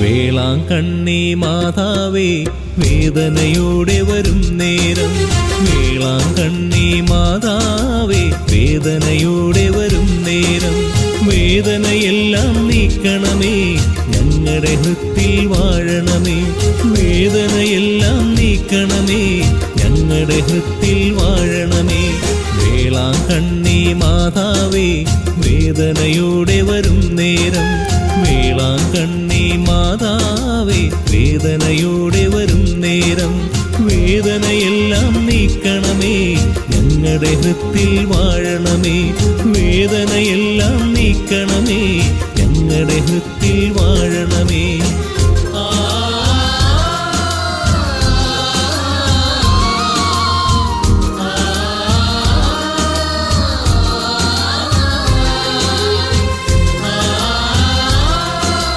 വേളാങ്കണ്ണി മാതാവേ വേദനയോടെ വരും നേരം, വേളാങ്കണ്ണി മാതാവേ വേദനയോടെ വരും നേരം, വേദനയെല്ലാം നീക്കണമേ ഞങ്ങളുടെ ഹൃത്തിൽ വാഴണമേ, വേദനയെല്ലാം നീക്കണമേ ഞങ്ങളുടെ ഹൃത്തിൽ വാഴണമേ. വേളാങ്കണ്ണി മാതാവേ വേദനയോടെ വരും നേരം, വേളാങ്കണ്ണി മാതാവേ വേദനയോടെ വരും നേരം, വേദനയെല്ലാം നീക്കണമേ ഞങ്ങളുടെ ഹൃത്തിൽ വാഴണമേ, വേദനയെല്ലാം നീക്കണമേ ഞങ്ങളുടെ ഹൃത്തിൽ വാഴണമേ.